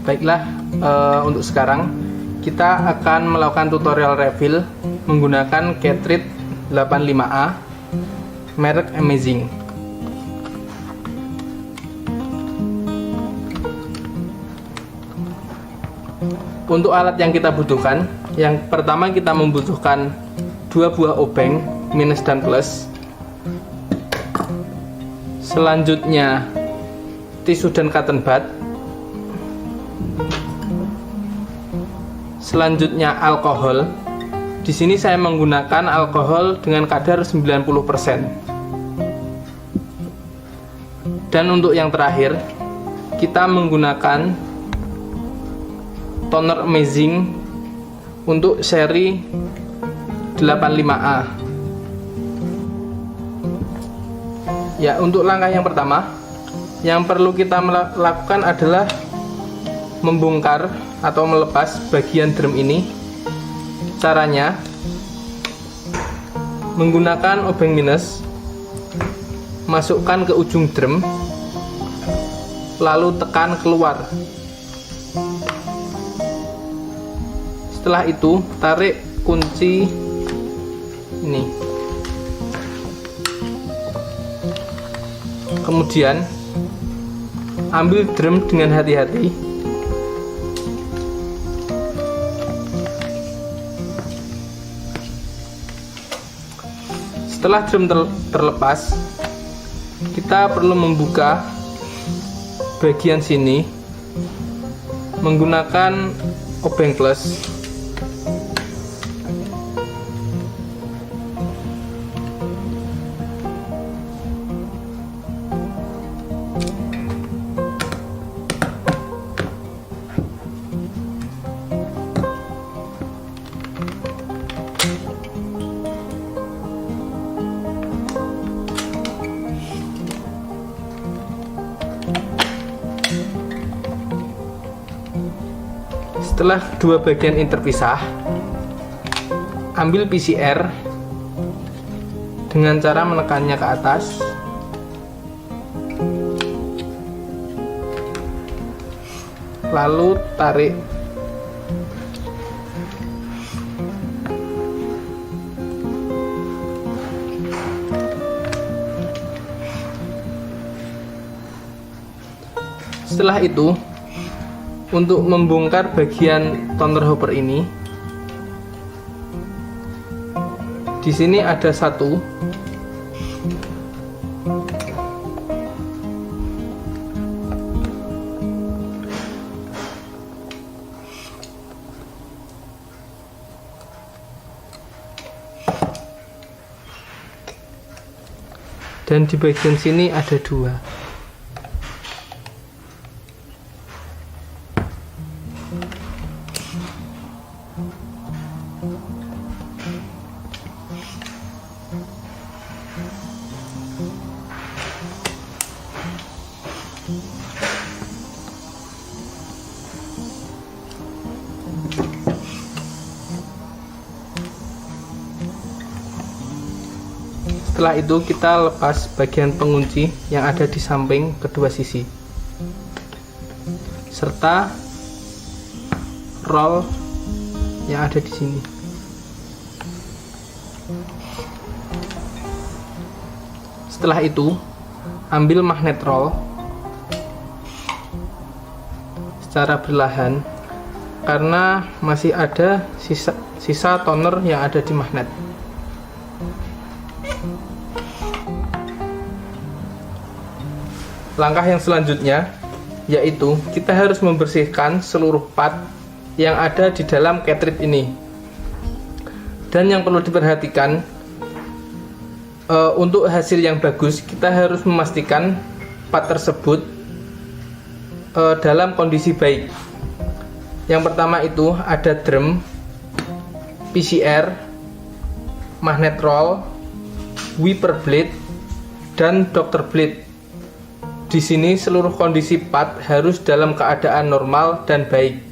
Baiklah, untuk sekarang kita akan melakukan tutorial refill menggunakan cartridge 85A merek Amazing. Untuk alat yang kita butuhkan, yang pertama kita membutuhkan 2 buah obeng minus dan plus. Selanjutnya tisu dan cotton bud. Selanjutnya alkohol. Di sini saya menggunakan alkohol dengan kadar 90%. Dan untuk yang terakhir, kita menggunakan toner Amazing untuk seri 85A. Ya, untuk langkah yang pertama, yang perlu kita lakukan adalah membongkar atau melepas bagian drum ini. Caranya menggunakan obeng minus, masukkan ke ujung drum, lalu tekan keluar. Setelah itu tarik kunci ini, kemudian ambil drum dengan hati-hati. Setelah drum terlepas, kita perlu membuka bagian sini menggunakan obeng plus. Setelah dua bagian ini terpisah, ambil PCR dengan cara menekannya ke atas. Lalu tarik. Setelah itu, untuk membongkar bagian toner hopper ini, di sini ada satu. Dan di bagian sini ada dua. Setelah itu kita lepas bagian pengunci yang ada di samping kedua sisi, serta roll yang ada di sini. Setelah itu, ambil magnet roll secara perlahan karena masih ada sisa toner yang ada di magnet. Langkah yang selanjutnya yaitu kita harus membersihkan seluruh part yang ada di dalam cartridge ini. Dan yang perlu diperhatikan, untuk hasil yang bagus kita harus memastikan part tersebut dalam kondisi baik. Yang pertama itu ada drum, PCR, magnet roll, wiper blade, dan doctor blade. Di sini seluruh kondisi part harus dalam keadaan normal dan baik.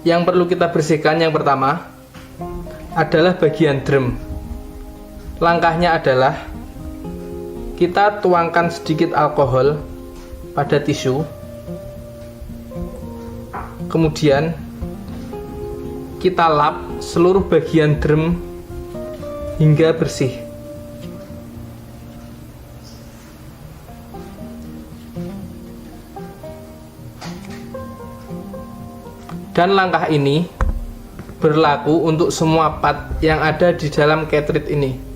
Yang perlu kita bersihkan yang pertama adalah bagian drum. Langkahnya adalah kita tuangkan sedikit alkohol pada tisu, Kemudian kita lap seluruh bagian drum hingga bersih. Dan langkah ini berlaku untuk semua part yang ada di dalam cartridge ini.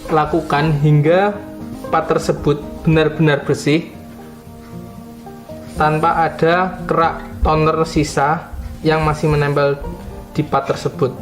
Lakukan hingga part tersebut benar-benar bersih tanpa ada kerak toner sisa yang masih menempel di part tersebut.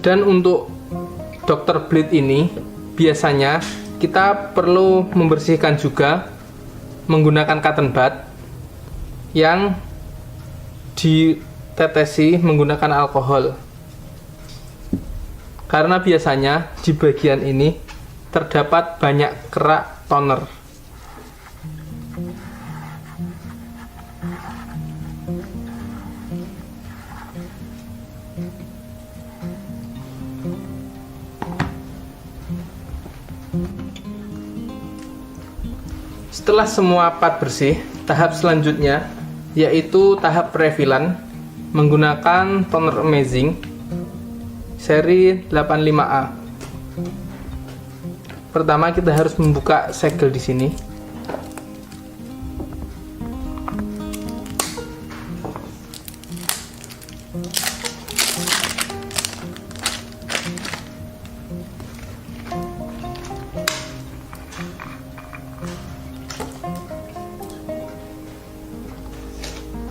Dan untuk Dr. Blade ini biasanya kita perlu membersihkan juga menggunakan cotton bud yang ditetesi menggunakan alkohol, karena biasanya di bagian ini terdapat banyak kerak toner. Setelah semua part bersih, tahap selanjutnya yaitu tahap refilan menggunakan toner Amazing seri 85A. Pertama kita harus membuka segel di sini.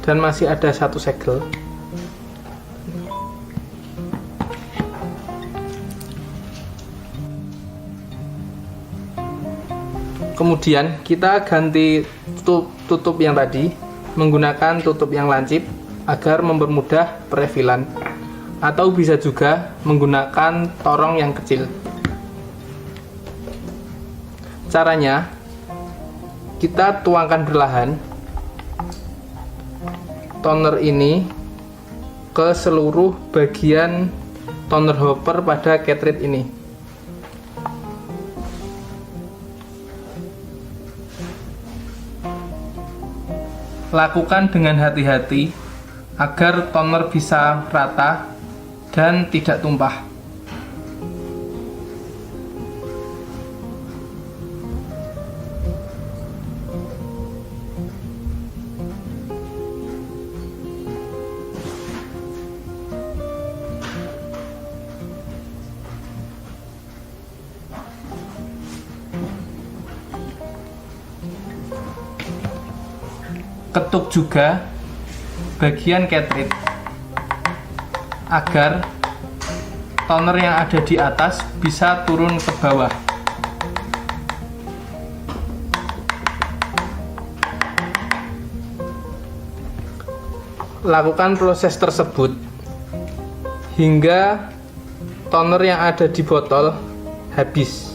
Dan masih ada satu segel. Kemudian kita ganti tutup yang tadi menggunakan tutup yang lancip agar mempermudah perefilan, atau bisa juga menggunakan torong yang kecil. Caranya, kita tuangkan perlahan toner ini ke seluruh bagian toner hopper pada cartridge ini. Lakukan dengan hati-hati agar toner bisa rata dan tidak tumpah. Ketuk juga bagian cartridge agar toner yang ada di atas bisa turun ke bawah. Lakukan proses tersebut hingga toner yang ada di botol habis.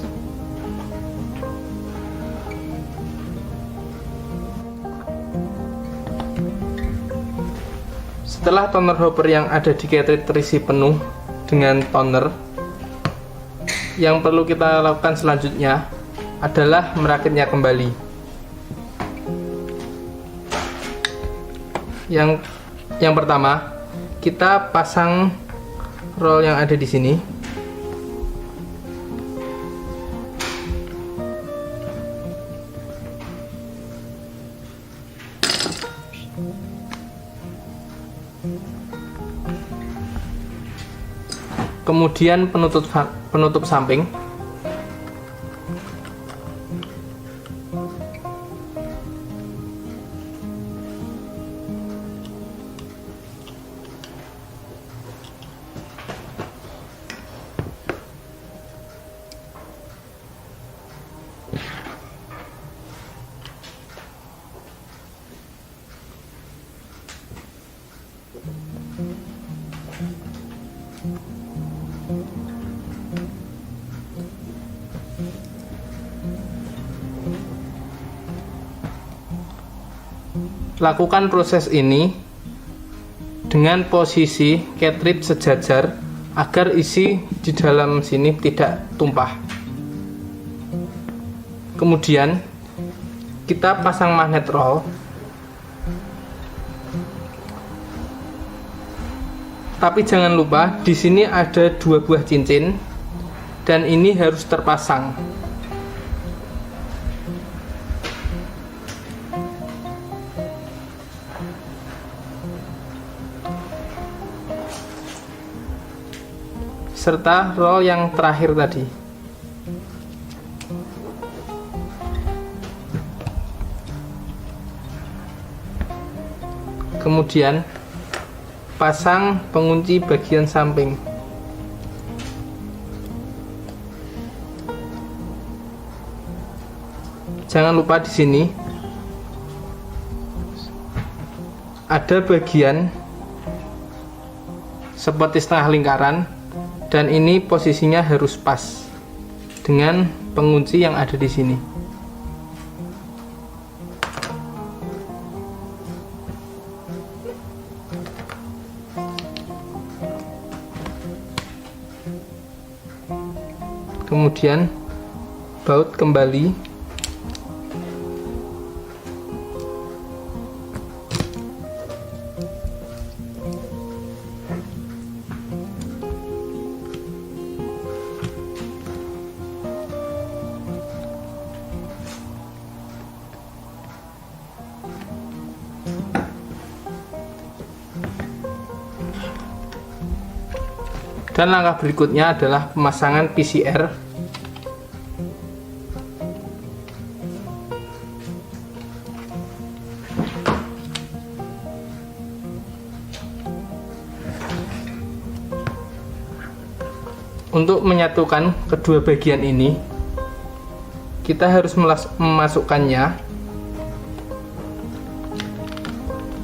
Setelah toner hopper yang ada di cartridge terisi penuh dengan toner, yang perlu kita lakukan selanjutnya adalah merakitnya kembali. Yang pertama, kita pasang roll yang ada di sini. Kemudian penutup samping. Lakukan proses ini dengan posisi cartridge sejajar agar isi di dalam sini tidak tumpah. Kemudian kita pasang magnet roll. Tapi jangan lupa di sini ada 2 buah cincin dan ini harus terpasang. Serta roll yang terakhir tadi. Kemudian pasang pengunci bagian samping. Jangan lupa di sini ada bagian seperti setengah lingkaran. Dan ini posisinya harus pas dengan pengunci yang ada di sini. Kemudian baut kembali. Dan langkah berikutnya adalah pemasangan PCR. Untuk menyatukan kedua bagian ini, kita harus memasukkannya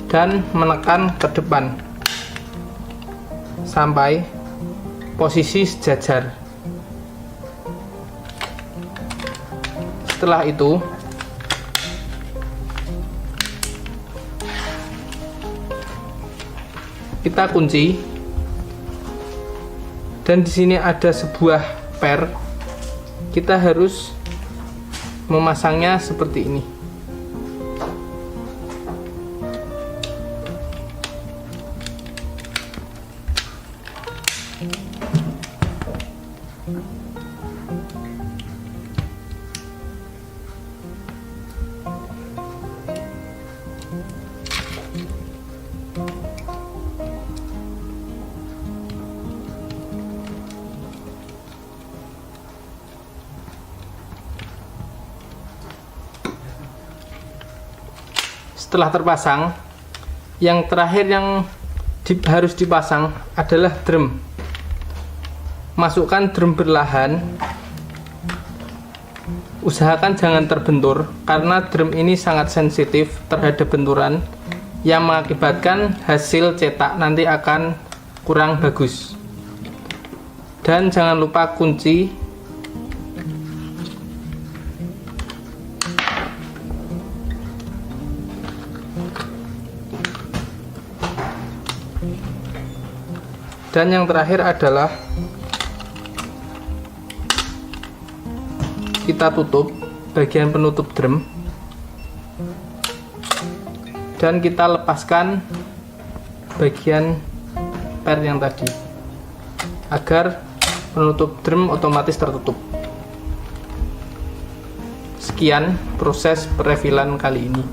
dan menekan ke depan sampai posisi sejajar. Setelah itu kita kunci, dan di sini ada sebuah per. Kita harus memasangnya seperti ini. Setelah terpasang, yang terakhir yang harus dipasang adalah drum. Masukkan drum perlahan. Usahakan jangan terbentur karena drum ini sangat sensitif terhadap benturan yang mengakibatkan hasil cetak nanti akan kurang bagus. Dan jangan lupa kunci. Dan yang terakhir adalah kita tutup bagian penutup drum dan kita lepaskan bagian per yang tadi agar penutup drum otomatis tertutup. Sekian proses perefilan kali ini.